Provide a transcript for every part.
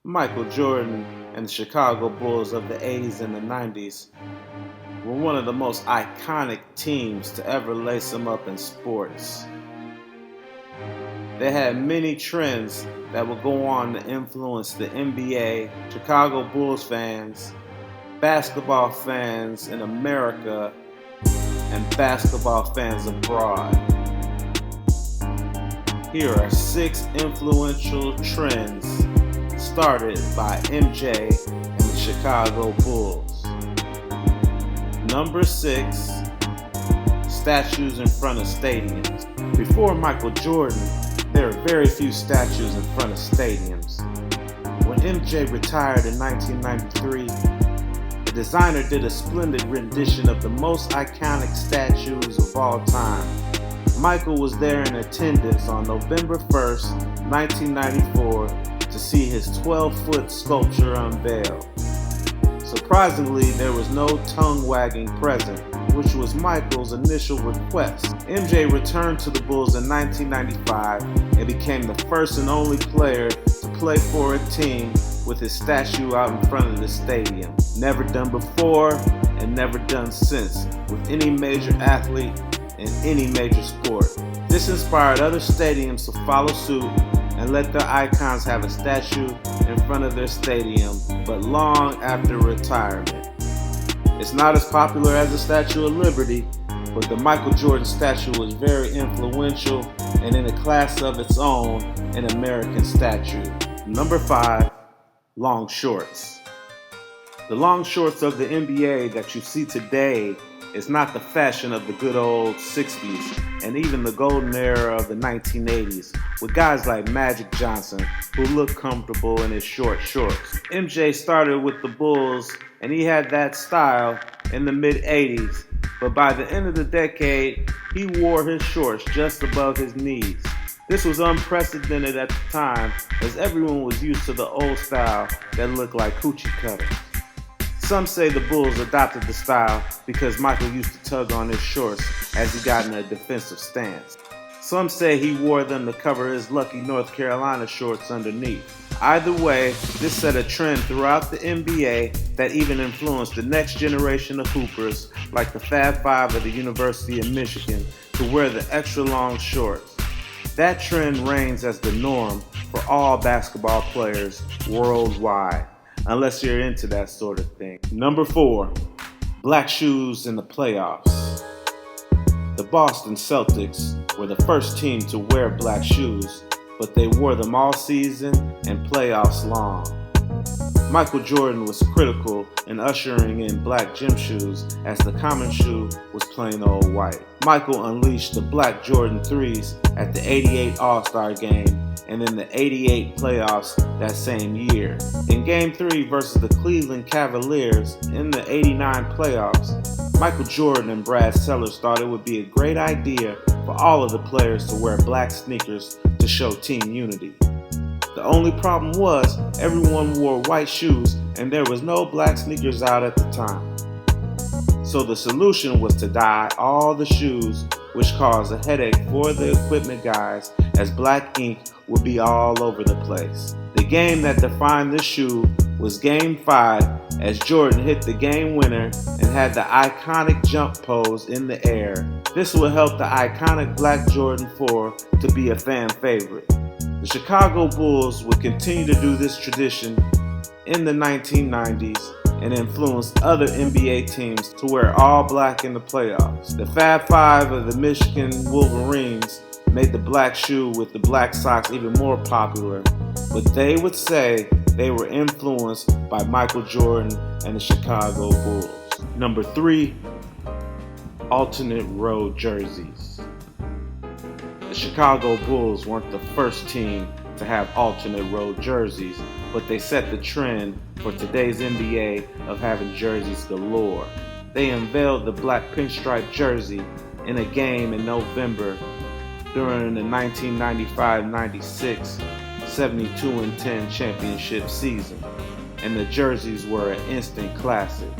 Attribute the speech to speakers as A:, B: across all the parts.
A: Michael Jordan and the Chicago Bulls of the 80s and the 90s were one of the most iconic teams to ever lace them up in sports. They had many trends that would go on to influence the NBA, Chicago Bulls fans, basketball fans in America, and basketball fans abroad. Here are 6 influential trends started by MJ and the Chicago Bulls. Number 6, statues in front of stadiums. Before Michael Jordan, there were very few statues in front of stadiums. When MJ retired in 1993, the designer did a splendid rendition of the most iconic statues of all time. Michael was there in attendance on November 1st, 1994 to see his 12-foot sculpture unveiled. Surprisingly, there was no tongue wagging present, which was Michael's initial request. MJ returned to the Bulls in 1995 and became the first and only player to play for a team with his statue out in front of the stadium. Never done before and never done since with any major athlete in any major sport. This inspired other stadiums to follow suit and let their icons have a statue in front of their stadium, but long after retirement. It's not as popular as the Statue of Liberty, but the Michael Jordan statue was very influential and in a class of its own in American statue. Number 5, long shorts. The long shorts of the NBA that you see today is not the fashion of the good old 60s and even the golden era of the 1980s with guys like Magic Johnson who looked comfortable in his short shorts. MJ started with the Bulls and he had that style in the mid-80s, but by the end of the decade, he wore his shorts just above his knees. This was unprecedented at the time as everyone was used to the old style that looked like coochie cutters. Some say the Bulls adopted the style because Michael used to tug on his shorts as he got in a defensive stance. Some say he wore them to cover his lucky North Carolina shorts underneath. Either way, this set a trend throughout the NBA that even influenced the next generation of hoopers like the Fab Five of the University of Michigan to wear the extra long shorts. That trend reigns as the norm for all basketball players worldwide, unless you're into that sort of thing. Number 4, black shoes in the playoffs. The Boston Celtics were the first team to wear black shoes, but they wore them all season and playoffs long. Michael Jordan was critical in ushering in black gym shoes as the common shoe was plain old white. Michael unleashed the black Jordan 3s at the 88 All-Star Game and in the 88 playoffs that same year. In Game 3 versus the Cleveland Cavaliers in the 89 playoffs, Michael Jordan and Brad Sellers thought it would be a great idea for all of the players to wear black sneakers to show team unity. The only problem was everyone wore white shoes and there was no black sneakers out at the time. So the solution was to dye all the shoes, which caused a headache for the equipment guys as black ink would be all over the place. The game that defined this shoe was Game 5 as Jordan hit the game winner and had the iconic jump pose in the air. This would help the iconic black Jordan 4 to be a fan favorite. The Chicago Bulls would continue to do this tradition in the 1990s and influenced other NBA teams to wear all black in the playoffs. The Fab Five of the Michigan Wolverines made the black shoe with the black socks even more popular, but they would say they were influenced by Michael Jordan and the Chicago Bulls. Number 3, alternate row jerseys. The Chicago Bulls weren't the first team to have alternate row jerseys, but they set the trend for today's NBA of having jerseys galore. They unveiled the black pinstripe jersey in a game in November during the 1995-96 72-10 championship season, and the jerseys were an instant classic.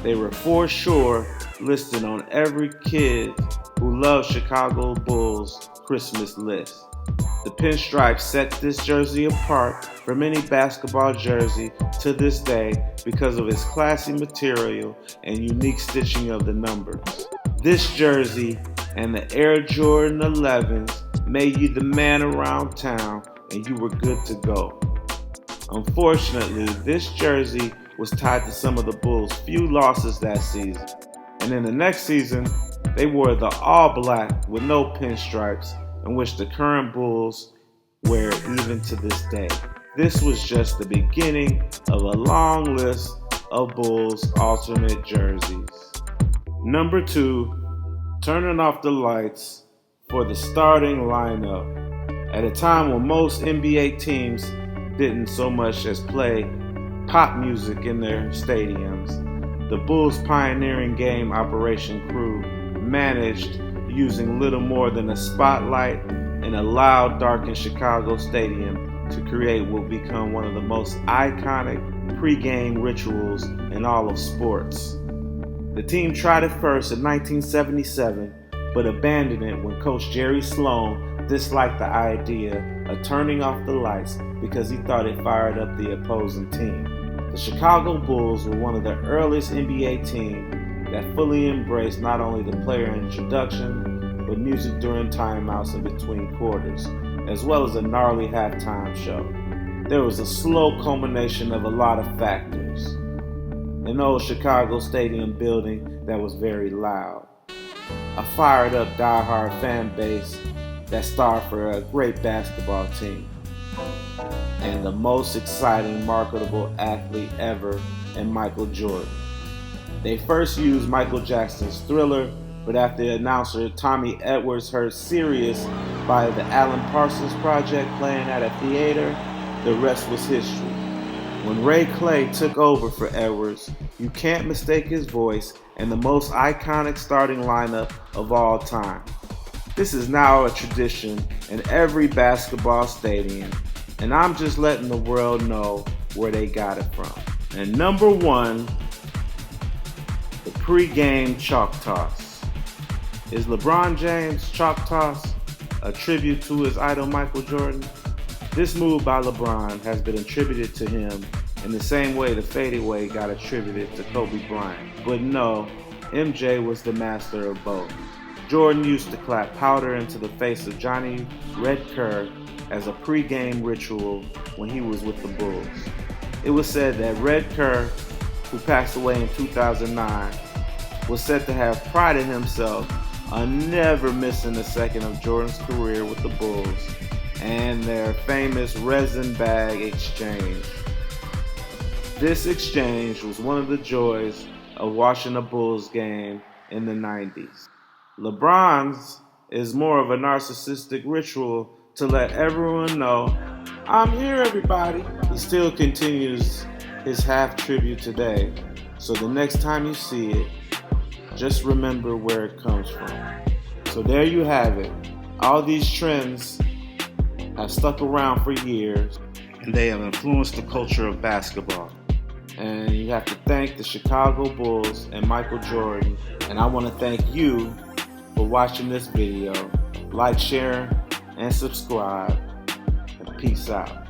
A: They were for sure listed on every kid who loves Chicago Bulls Christmas list. The pinstripes set this jersey apart from any basketball jersey to this day because of its classy material and unique stitching of the numbers. This jersey and the Air Jordan 11s made you the man around town and you were good to go. Unfortunately, this jersey was tied to some of the Bulls' few losses that season, and in the next season, they wore the all-black with no pinstripes, in which the current Bulls wear even to this day. This was just the beginning of a long list of Bulls alternate jerseys. Number 2, turning off the lights for the starting lineup. At a time when most NBA teams didn't so much as play pop music in their stadiums, the Bulls' pioneering game operation crew managed, using little more than a spotlight in a loud, darkened Chicago stadium, to create what would become one of the most iconic pregame rituals in all of sports. The team tried it first in 1977, but abandoned it when Coach Jerry Sloan disliked the idea of turning off the lights because he thought it fired up the opposing team. The Chicago Bulls were one of the earliest NBA teams that fully embraced not only the player introduction, but music during timeouts and between quarters, as well as a gnarly halftime show. There was a slow culmination of a lot of factors. An old Chicago stadium building that was very loud, a fired up die-hard fan base that starred for a great basketball team, and the most exciting, marketable athlete ever in Michael Jordan. They first used Michael Jackson's Thriller, but after the announcer Tommy Edwards heard Sirius by the Alan Parsons Project playing at a theater, the rest was history. When Ray Clay took over for Edwards, you can't mistake his voice and the most iconic starting lineup of all time. This is now a tradition in every basketball stadium, and I'm just letting the world know where they got it from. And number 1, the pregame chalk toss. Is LeBron James' chalk toss a tribute to his idol Michael Jordan? This move by LeBron has been attributed to him in the same way the fadeaway got attributed to Kobe Bryant. But no, MJ was the master of both. Jordan used to clap powder into the face of Johnny Red Kerr as a pregame ritual when he was with the Bulls. It was said that Red Kerr, who passed away in 2009, was said to have prided himself on never missing a second of Jordan's career with the Bulls and their famous resin bag exchange. This exchange was one of the joys of watching a Bulls game in the 90s. LeBron's is more of a narcissistic ritual to let everyone know, "I'm here, everybody." He still continues his half tribute today, so the next time you see it, just remember where it comes from. So there you have it. All these trends have stuck around for years, and they have influenced the culture of basketball. And you have to thank the Chicago Bulls and Michael Jordan. And I want to thank you for watching this video. Like, share, and subscribe. And peace out.